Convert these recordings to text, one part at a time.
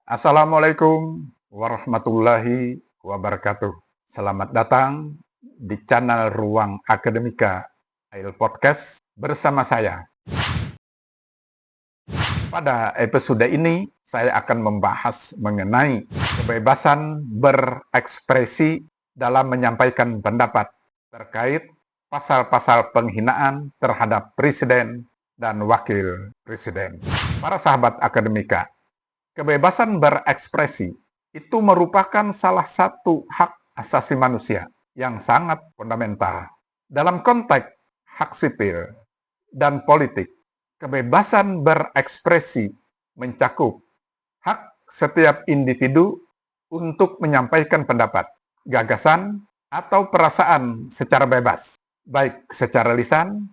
Assalamualaikum warahmatullahi wabarakatuh. Selamat datang di channel Ruang Akademika AIL Podcast bersama saya. Pada episode ini, saya akan membahas mengenai kebebasan berekspresi dalam menyampaikan pendapat terkait pasal-pasal penghinaan terhadap presiden dan wakil presiden. Para sahabat akademika, kebebasan berekspresi itu merupakan salah satu hak asasi manusia yang sangat fundamental. Dalam konteks hak sipil dan politik, kebebasan berekspresi mencakup hak setiap individu untuk menyampaikan pendapat, gagasan, atau perasaan secara bebas, baik secara lisan,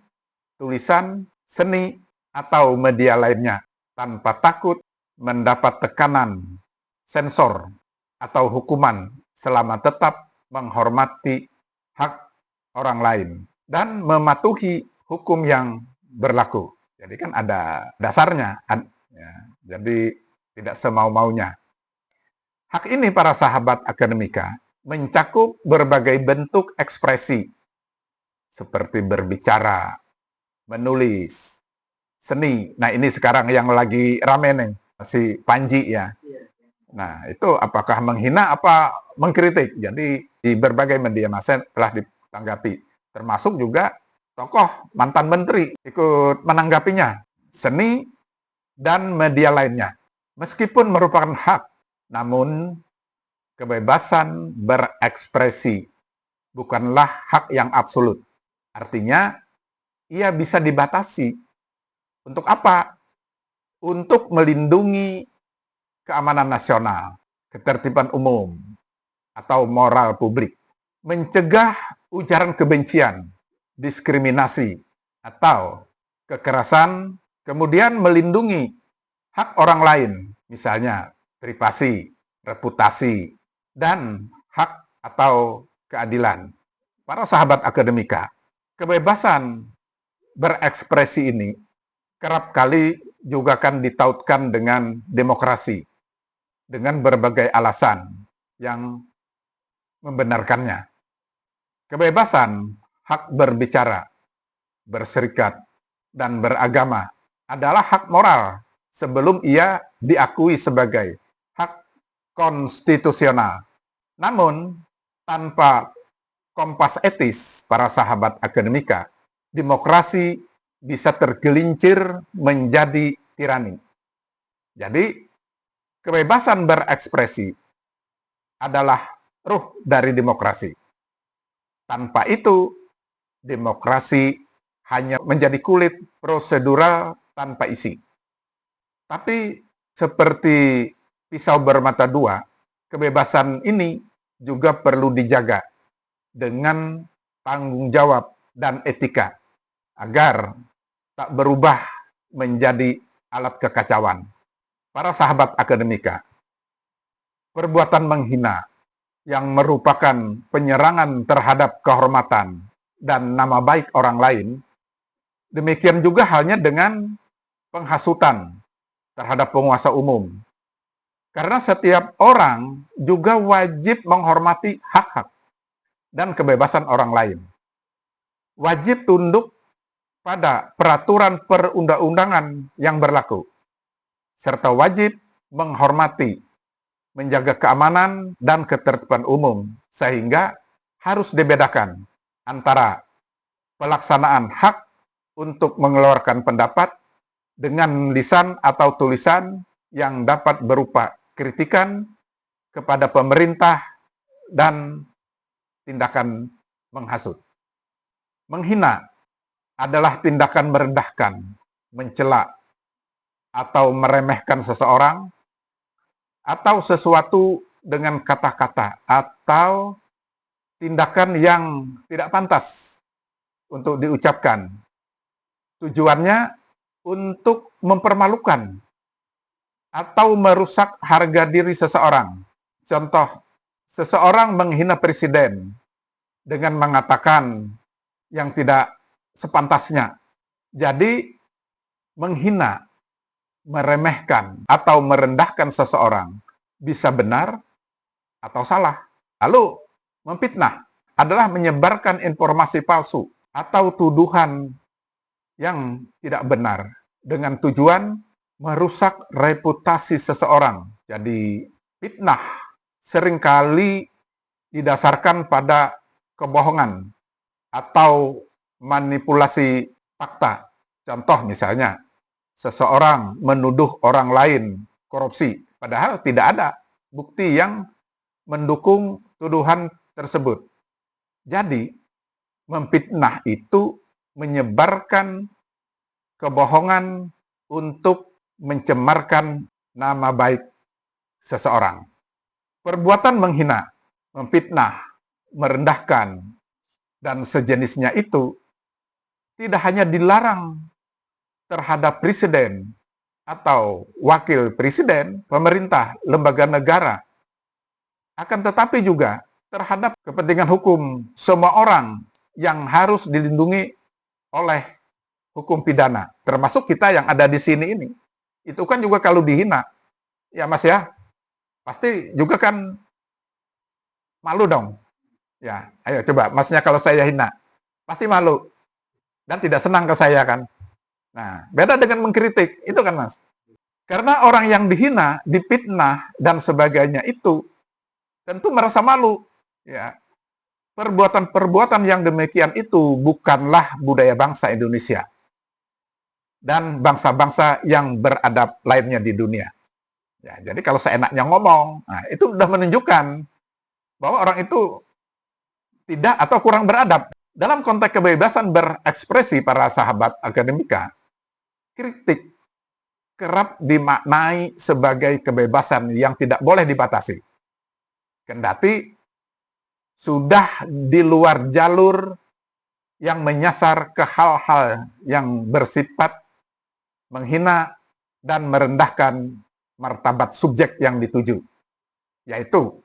tulisan, seni, atau media lainnya, tanpa takut mendapat tekanan, sensor, atau hukuman selama tetap menghormati hak orang lain dan mematuhi hukum yang berlaku. Jadi kan ada dasarnya, ya, jadi tidak semau-maunya. Hak ini para sahabat akademika mencakup berbagai bentuk ekspresi seperti berbicara, menulis, seni. Nah ini sekarang yang lagi rame nih, si Panji ya. Nah itu apakah menghina apa mengkritik. Jadi di berbagai media massa telah ditanggapi. Termasuk juga tokoh mantan menteri ikut menanggapinya. Seni dan media lainnya. Meskipun merupakan hak, namun kebebasan berekspresi bukanlah hak yang absolut. Artinya ia bisa dibatasi. Untuk apa? Untuk melindungi keamanan nasional, ketertiban umum, atau moral publik, mencegah ujaran kebencian, diskriminasi, atau kekerasan, kemudian melindungi hak orang lain, misalnya privasi, reputasi, dan hak atau keadilan. Para sahabat akademika, kebebasan berekspresi ini kerap kali juga kan ditautkan dengan demokrasi, dengan berbagai alasan yang membenarkannya. Kebebasan hak berbicara, berserikat, dan beragama adalah hak moral sebelum ia diakui sebagai hak konstitusional. Namun, tanpa kompas etis para sahabat akademika, demokrasi bisa tergelincir menjadi tirani. Jadi, kebebasan berekspresi adalah ruh dari demokrasi. Tanpa itu, demokrasi hanya menjadi kulit prosedural tanpa isi. Tapi, seperti pisau bermata dua, kebebasan ini juga perlu dijaga dengan tanggung jawab dan etika, agar tak berubah menjadi alat kekacauan. Para sahabat akademika, perbuatan menghina yang merupakan penyerangan terhadap kehormatan dan nama baik orang lain, demikian juga halnya dengan penghasutan terhadap penguasa umum. Karena setiap orang juga wajib menghormati hak-hak dan kebebasan orang lain. Wajib tunduk pada peraturan perundang-undangan yang berlaku, serta wajib menghormati, menjaga keamanan dan ketertiban umum, sehingga harus dibedakan antara pelaksanaan hak untuk mengeluarkan pendapat dengan lisan atau tulisan yang dapat berupa kritikan kepada pemerintah dan tindakan menghasut. Menghina adalah tindakan merendahkan, mencela, atau meremehkan seseorang, atau sesuatu dengan kata-kata, atau tindakan yang tidak pantas untuk diucapkan. Tujuannya untuk mempermalukan atau merusak harga diri seseorang. Contoh, seseorang menghina presiden dengan mengatakan yang tidak sepantasnya. Jadi, menghina, meremehkan, atau merendahkan seseorang bisa benar atau salah. Lalu, memfitnah adalah menyebarkan informasi palsu atau tuduhan yang tidak benar dengan tujuan merusak reputasi seseorang. Jadi, fitnah seringkali didasarkan pada kebohongan atau manipulasi fakta. Contoh misalnya, seseorang menuduh orang lain korupsi, padahal tidak ada bukti yang mendukung tuduhan tersebut. Jadi, memfitnah itu menyebarkan kebohongan untuk mencemarkan nama baik seseorang. Perbuatan menghina, memfitnah, merendahkan, dan sejenisnya itu tidak hanya dilarang terhadap presiden atau wakil presiden, pemerintah, lembaga negara, akan tetapi juga terhadap kepentingan hukum semua orang yang harus dilindungi oleh hukum pidana, termasuk kita yang ada di sini ini. Itu kan juga kalau dihina, ya Mas ya, pasti juga kan malu dong. Ya, ayo coba Masnya kalau saya hina, pasti malu dan tidak senang ke saya kan. Nah, beda dengan mengkritik, itu kan Mas. Karena orang yang dihina, difitnah dan sebagainya itu tentu merasa malu. Ya, perbuatan-perbuatan yang demikian itu bukanlah budaya bangsa Indonesia dan bangsa-bangsa yang beradab lainnya di dunia. Ya, jadi kalau seenaknya ngomong, nah, itu sudah menunjukkan bahwa orang itu tidak atau kurang beradab. Dalam konteks kebebasan berekspresi para sahabat akademika, kritik kerap dimaknai sebagai kebebasan yang tidak boleh dibatasi. Kendati sudah di luar jalur yang menyasar ke hal-hal yang bersifat menghina dan merendahkan martabat subjek yang dituju, yaitu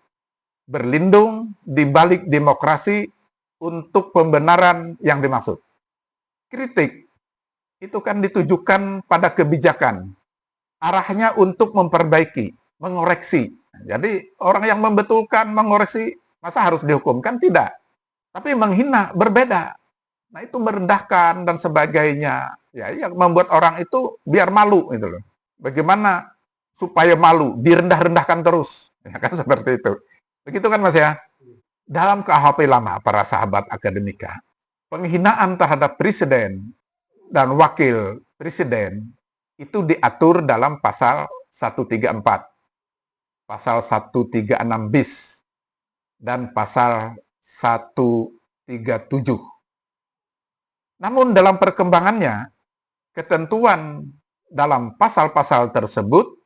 berlindung di balik demokrasi untuk pembenaran yang dimaksud. Kritik itu kan ditujukan pada kebijakan, arahnya untuk memperbaiki, mengoreksi. Jadi orang yang membetulkan, mengoreksi, masa harus dihukumkan? Tidak. Tapi menghina berbeda. Nah itu merendahkan dan sebagainya. Ya, yang membuat orang itu biar malu gitu loh. Bagaimana supaya malu, direndah-rendahkan terus. Ya kan seperti itu. Begitu kan Mas ya? Dalam KUHP lama para sahabat akademika, penghinaan terhadap presiden dan wakil presiden itu diatur dalam pasal 134, pasal 136 bis, dan pasal 137. Namun dalam perkembangannya, ketentuan dalam pasal-pasal tersebut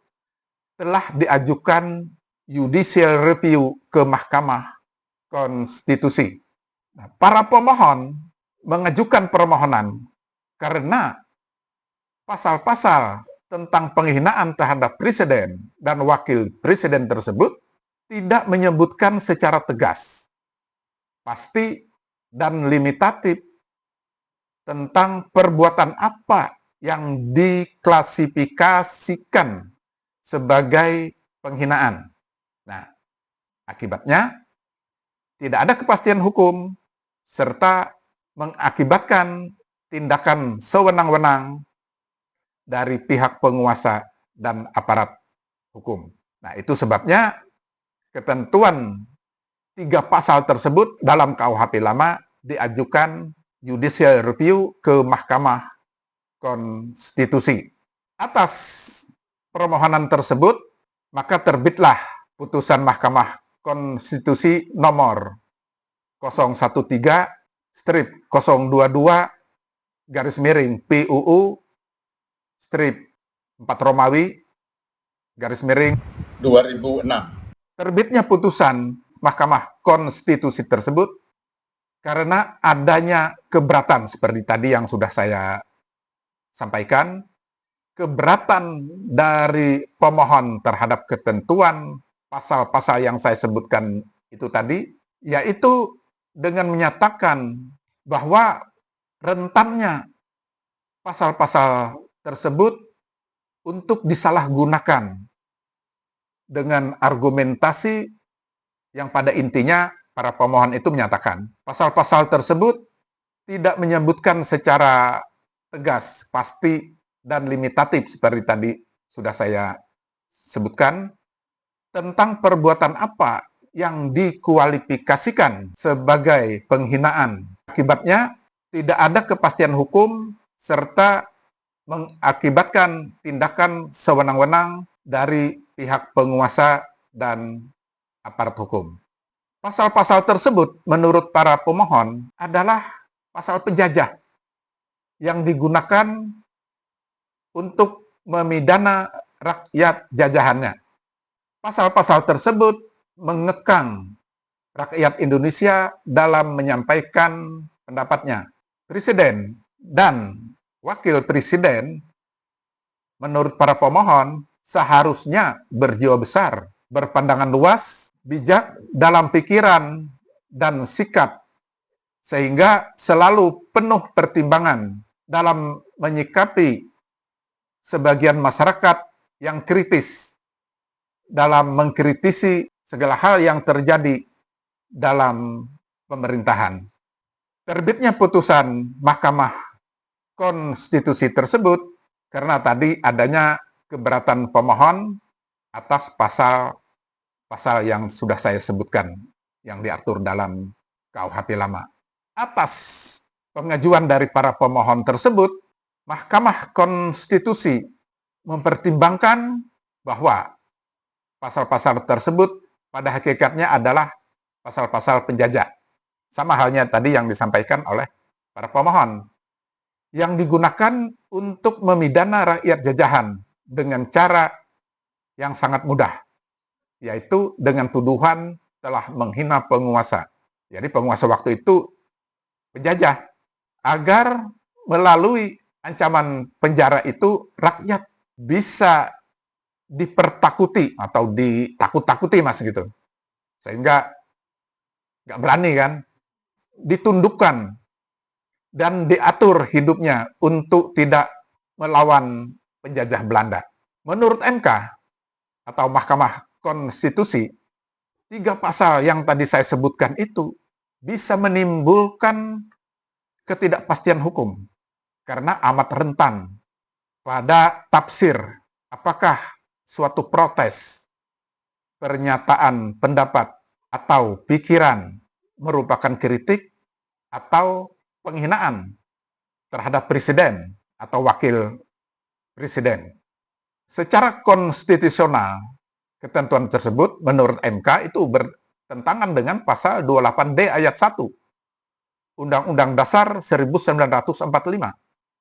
telah diajukan judicial review ke Mahkamah Konstitusi. Nah, para pemohon mengajukan permohonan karena pasal-pasal tentang penghinaan terhadap presiden dan wakil presiden tersebut tidak menyebutkan secara tegas, pasti, dan limitatif tentang perbuatan apa yang diklasifikasikan sebagai penghinaan. Nah, akibatnya tidak ada kepastian hukum serta mengakibatkan tindakan sewenang-wenang dari pihak penguasa dan aparat hukum. Nah, itu sebabnya ketentuan 3 pasal tersebut dalam KUHP lama diajukan judicial review ke Mahkamah Konstitusi. Atas permohonan tersebut, maka terbitlah putusan Mahkamah Konstitusi nomor 013/022 garis miring PUU strip 4 Romawi garis miring 2006. Terbitnya putusan Mahkamah Konstitusi tersebut karena adanya keberatan seperti tadi yang sudah saya sampaikan, keberatan dari pemohon terhadap ketentuan pasal-pasal yang saya sebutkan itu tadi, yaitu dengan menyatakan bahwa rentannya pasal-pasal tersebut untuk disalahgunakan dengan argumentasi yang pada intinya para pemohon itu menyatakan pasal-pasal tersebut tidak menyebutkan secara tegas, pasti, dan limitatif seperti tadi sudah saya sebutkan tentang perbuatan apa yang dikualifikasikan sebagai penghinaan. Akibatnya tidak ada kepastian hukum serta mengakibatkan tindakan sewenang-wenang dari pihak penguasa dan aparat hukum. Pasal-pasal tersebut menurut para pemohon adalah pasal penjajah yang digunakan untuk memidana rakyat jajahannya. Pasal-pasal tersebut mengekang rakyat Indonesia dalam menyampaikan pendapatnya. Presiden dan wakil presiden menurut para pemohon seharusnya berjiwa besar, berpandangan luas, bijak dalam pikiran dan sikap, sehingga selalu penuh pertimbangan dalam menyikapi sebagian masyarakat yang kritis dalam mengkritisi segala hal yang terjadi dalam pemerintahan. Terbitnya putusan Mahkamah Konstitusi tersebut karena tadi adanya keberatan pemohon atas pasal yang sudah saya sebutkan yang diatur dalam KUHP lama. Atas pengajuan dari para pemohon tersebut, Mahkamah Konstitusi mempertimbangkan bahwa pasal-pasal tersebut pada hakikatnya adalah pasal-pasal penjajah. Sama halnya tadi yang disampaikan oleh para pemohon, yang digunakan untuk memidana rakyat jajahan dengan cara yang sangat mudah, yaitu dengan tuduhan telah menghina penguasa. Jadi penguasa waktu itu penjajah, agar melalui ancaman penjara itu rakyat bisa dipertakuti atau ditakut-takuti mas gitu, sehingga nggak berani kan, ditundukkan dan diatur hidupnya untuk tidak melawan penjajah Belanda. Menurut MK atau Mahkamah Konstitusi, 3 pasal yang tadi saya sebutkan itu bisa menimbulkan ketidakpastian hukum karena amat rentan pada tafsir apakah suatu protes, pernyataan pendapat, atau pikiran merupakan kritik atau penghinaan terhadap presiden atau wakil presiden. Secara konstitusional, ketentuan tersebut menurut MK itu bertentangan dengan pasal 28D ayat 1 Undang-Undang Dasar 1945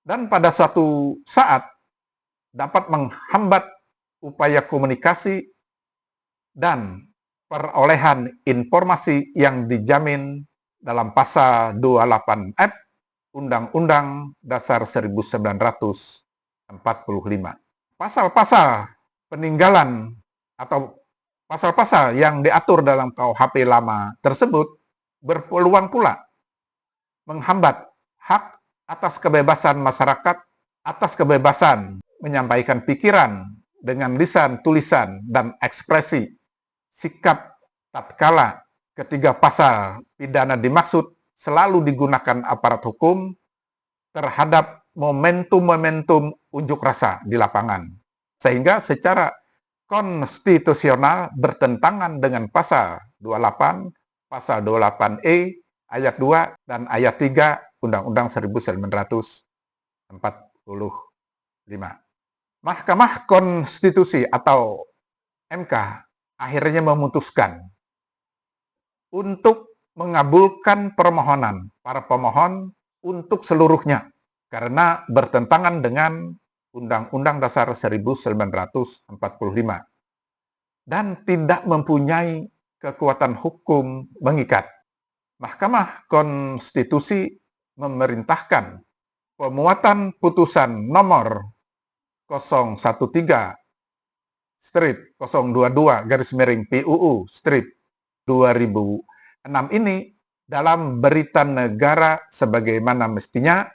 dan pada suatu saat dapat menghambat upaya komunikasi dan perolehan informasi yang dijamin dalam pasal 28F Undang-Undang Dasar 1945. Pasal-pasal peninggalan atau pasal-pasal yang diatur dalam KUHP lama tersebut berpeluang pula menghambat hak atas kebebasan masyarakat, atas kebebasan menyampaikan pikiran dengan lisan, tulisan, dan ekspresi sikap tatkala ketiga pasal pidana dimaksud selalu digunakan aparat hukum terhadap momentum-momentum unjuk rasa di lapangan. Sehingga secara konstitusional bertentangan dengan pasal 28, pasal 28E, ayat 2, dan ayat 3 Undang-Undang 1945. Mahkamah Konstitusi atau MK akhirnya memutuskan untuk mengabulkan permohonan para pemohon untuk seluruhnya karena bertentangan dengan Undang-Undang Dasar 1945 dan tidak mempunyai kekuatan hukum mengikat. Mahkamah Konstitusi memerintahkan pemuatan putusan nomor 013/022-PUU/2006 ini dalam berita negara sebagaimana mestinya.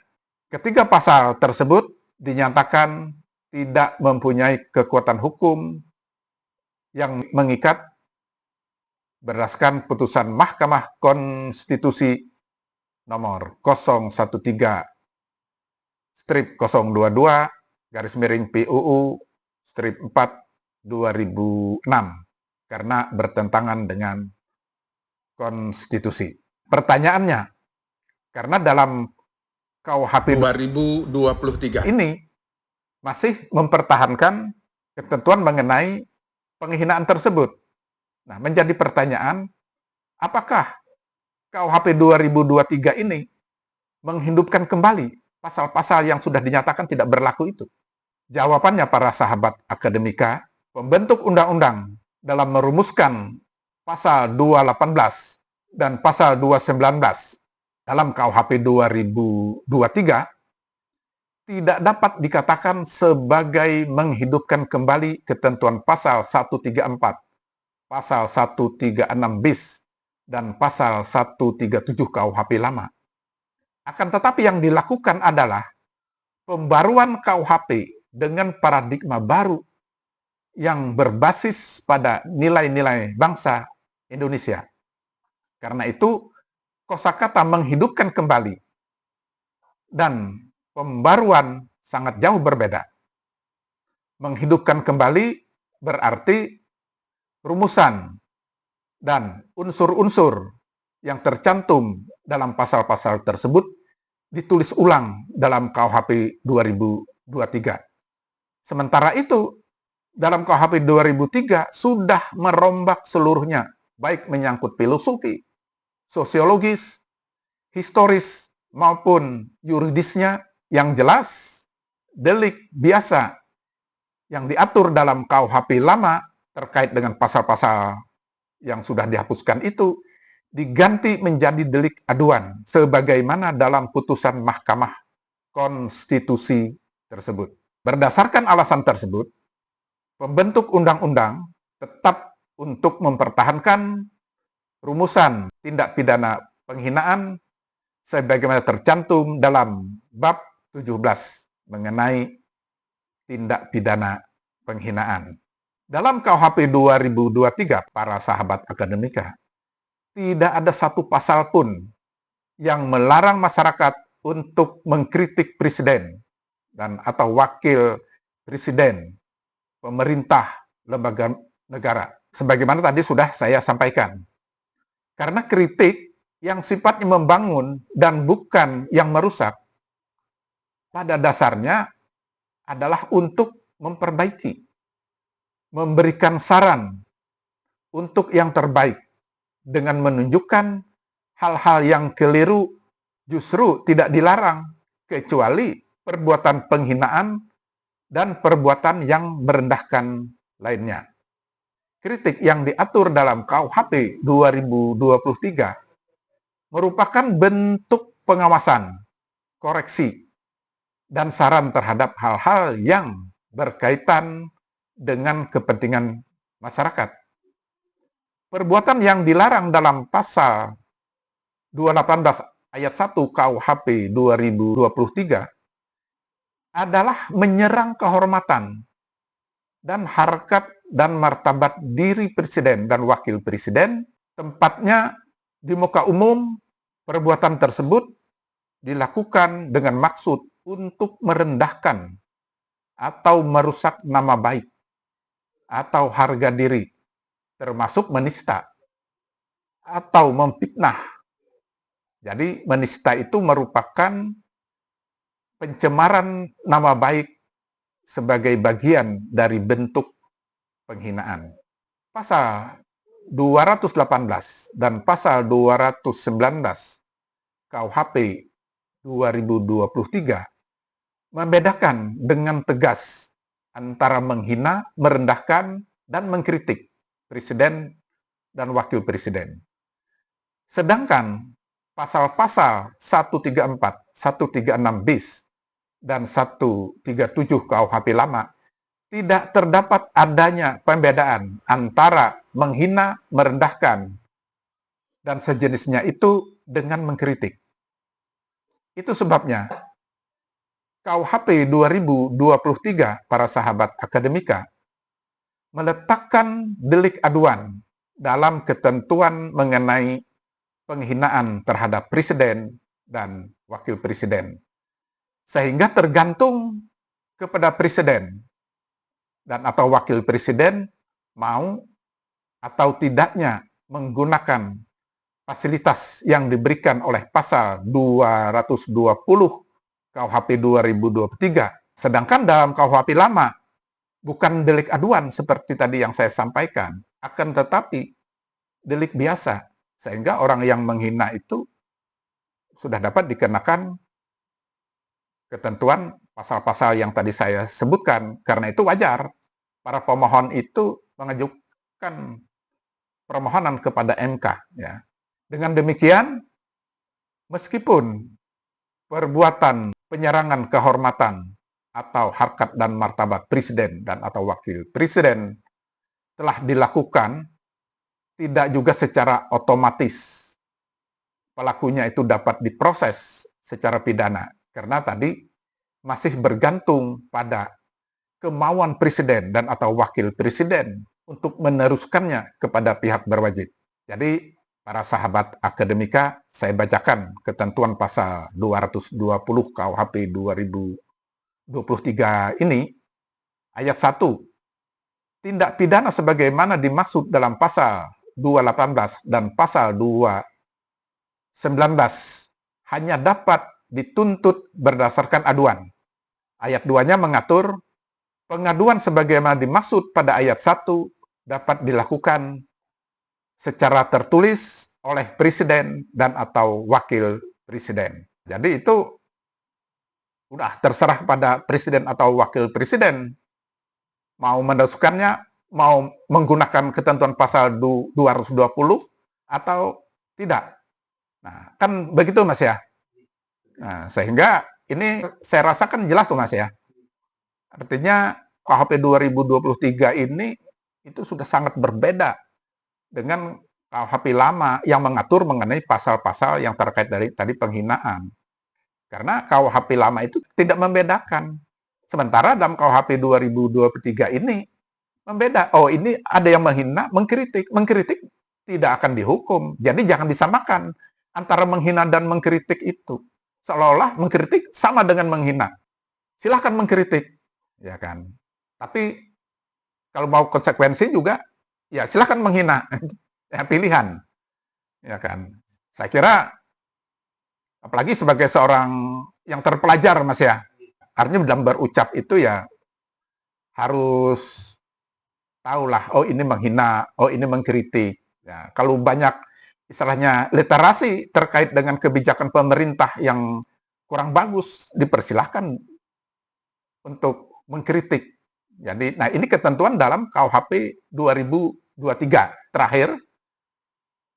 Ketiga pasal tersebut dinyatakan tidak mempunyai kekuatan hukum yang mengikat berdasarkan putusan Mahkamah Konstitusi nomor 013/PUU/4/2006 karena bertentangan dengan konstitusi. Pertanyaannya, karena dalam KUHP 2023 ini masih mempertahankan ketentuan mengenai penghinaan tersebut. Nah, menjadi pertanyaan, apakah KUHP 2023 ini menghidupkan kembali pasal-pasal yang sudah dinyatakan tidak berlaku itu? Jawabannya para sahabat akademika, pembentuk undang-undang dalam merumuskan pasal 218 dan pasal 219 dalam KUHP 2023 tidak dapat dikatakan sebagai menghidupkan kembali ketentuan pasal 134, pasal 136 bis, dan pasal 137 KUHP lama. Akan tetapi yang dilakukan adalah pembaruan KUHP dengan paradigma baru yang berbasis pada nilai-nilai bangsa Indonesia. Karena itu, kosakata menghidupkan kembali dan pembaruan sangat jauh berbeda. Menghidupkan kembali berarti rumusan dan unsur-unsur yang tercantum dalam pasal-pasal tersebut ditulis ulang dalam KUHP 2023. Sementara itu, dalam KUHP 2003 sudah merombak seluruhnya, baik menyangkut filosofi, sosiologis, historis, maupun yuridisnya. Yang jelas, delik biasa yang diatur dalam KUHP lama terkait dengan pasal-pasal yang sudah dihapuskan itu diganti menjadi delik aduan sebagaimana dalam putusan Mahkamah Konstitusi tersebut. Berdasarkan alasan tersebut, pembentuk undang-undang tetap untuk mempertahankan rumusan tindak pidana penghinaan sebagaimana tercantum dalam bab 17 mengenai tindak pidana penghinaan. Dalam KUHP 2023, para sahabat akademika, tidak ada satu pasal pun yang melarang masyarakat untuk mengkritik presiden dan atau wakil presiden, pemerintah, lembaga negara. Sebagaimana tadi sudah saya sampaikan. Karena kritik yang sifatnya membangun dan bukan yang merusak, pada dasarnya adalah untuk memperbaiki, memberikan saran untuk yang terbaik, dengan menunjukkan hal-hal yang keliru justru tidak dilarang, kecuali perbuatan penghinaan dan perbuatan yang merendahkan lainnya. Kritik yang diatur dalam KUHP 2023 merupakan bentuk pengawasan, koreksi, dan saran terhadap hal-hal yang berkaitan dengan kepentingan masyarakat. Perbuatan yang dilarang dalam pasal 218 ayat 1 KUHP 2023 adalah menyerang kehormatan dan harkat dan martabat diri presiden dan wakil presiden, tempatnya di muka umum. Perbuatan tersebut dilakukan dengan maksud untuk merendahkan atau merusak nama baik atau harga diri, termasuk menista atau memfitnah. Jadi menista itu merupakan pencemaran nama baik sebagai bagian dari bentuk penghinaan. Pasal 218 dan pasal 219 KUHP 2023 membedakan dengan tegas antara menghina, merendahkan, dan mengkritik presiden dan wakil presiden. Sedangkan pasal-pasal 134, 136 bis, dan 137 KUHP lama tidak terdapat adanya pembedaan antara menghina, merendahkan, dan sejenisnya itu dengan mengkritik. Itu sebabnya KUHP 2023, para sahabat akademika, meletakkan delik aduan dalam ketentuan mengenai penghinaan terhadap presiden dan wakil presiden. Sehingga tergantung kepada presiden dan atau wakil presiden mau atau tidaknya menggunakan fasilitas yang diberikan oleh pasal 220 KUHP 2023. Sedangkan dalam KUHP lama bukan delik aduan seperti tadi yang saya sampaikan, akan tetapi delik biasa. Sehingga orang yang menghina itu sudah dapat dikenakan ketentuan pasal-pasal yang tadi saya sebutkan. Karena itu wajar para pemohon itu mengajukan permohonan kepada MK. Ya. Dengan demikian, meskipun perbuatan penyerangan kehormatan atau harkat dan martabat presiden dan atau wakil presiden telah dilakukan, tidak juga secara otomatis pelakunya itu dapat diproses secara pidana. Karena tadi masih bergantung pada kemauan presiden dan atau wakil presiden untuk meneruskannya kepada pihak berwajib. Jadi, para sahabat akademika, saya bacakan ketentuan pasal 220 KUHP 2023 ini, ayat 1. Tindak pidana sebagaimana dimaksud dalam pasal 218 dan pasal 219 hanya dapat dituntut berdasarkan aduan. Ayat 2-nya mengatur pengaduan sebagaimana dimaksud pada ayat 1 dapat dilakukan secara tertulis oleh presiden dan atau wakil presiden. Jadi itu udah terserah pada presiden atau wakil presiden mau meneruskannya, mau menggunakan ketentuan pasal 220 atau tidak. Nah, kan begitu Mas ya. Nah, sehingga ini saya rasakan jelas tuh Mas ya. Artinya KUHP 2023 ini itu sudah sangat berbeda dengan KUHP lama yang mengatur mengenai pasal-pasal yang terkait dari tadi penghinaan. Karena KUHP lama itu tidak membedakan. Sementara dalam KUHP 2023 ini membeda. Oh, ini ada yang menghina, mengkritik. Mengkritik tidak akan dihukum. Jadi jangan disamakan antara menghina dan mengkritik itu. Seolah-olah mengkritik sama dengan menghina. Silahkan mengkritik, ya kan. Tapi kalau mau konsekuensi juga, ya silahkan menghina. Ya, pilihan, ya kan. Saya kira, apalagi sebagai seorang yang terpelajar, Mas ya. Artinya dalam berucap itu ya harus tahulah, oh ini menghina, oh ini mengkritik. Ya, kalau banyak istilahnya literasi terkait dengan kebijakan pemerintah yang kurang bagus, dipersilahkan untuk mengkritik. Jadi, nah ini ketentuan dalam KUHP 2023. Terakhir,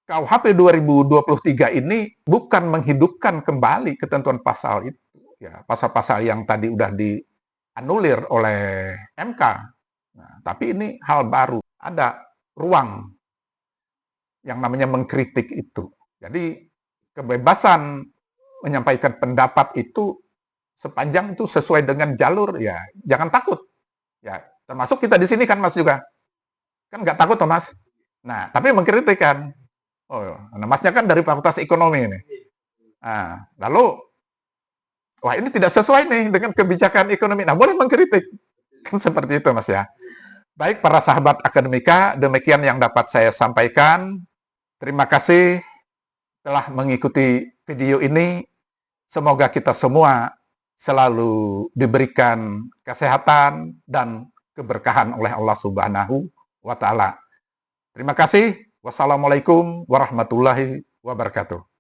KUHP 2023 ini bukan menghidupkan kembali ketentuan pasal itu. Ya, pasal-pasal yang tadi udah dianulir oleh MK. Nah, tapi ini hal baru. Ada ruang yang namanya mengkritik itu. Jadi, kebebasan menyampaikan pendapat itu sepanjang itu sesuai dengan jalur, ya jangan takut. Ya, termasuk kita di sini kan Mas juga. Kan nggak takut toh Mas. Nah, tapi mengkritik kan. Oh, nah Masnya kan dari Fakultas Ekonomi ini. Nah, lalu, wah ini tidak sesuai nih dengan kebijakan ekonomi. Nah, boleh mengkritik. Kan seperti itu Mas ya. Baik para sahabat akademika, demikian yang dapat saya sampaikan. Terima kasih telah mengikuti video ini. Semoga kita semua selalu diberikan kesehatan dan keberkahan oleh Allah Subhanahu wa Ta'ala. Terima kasih. Wassalamualaikum warahmatullahi wabarakatuh.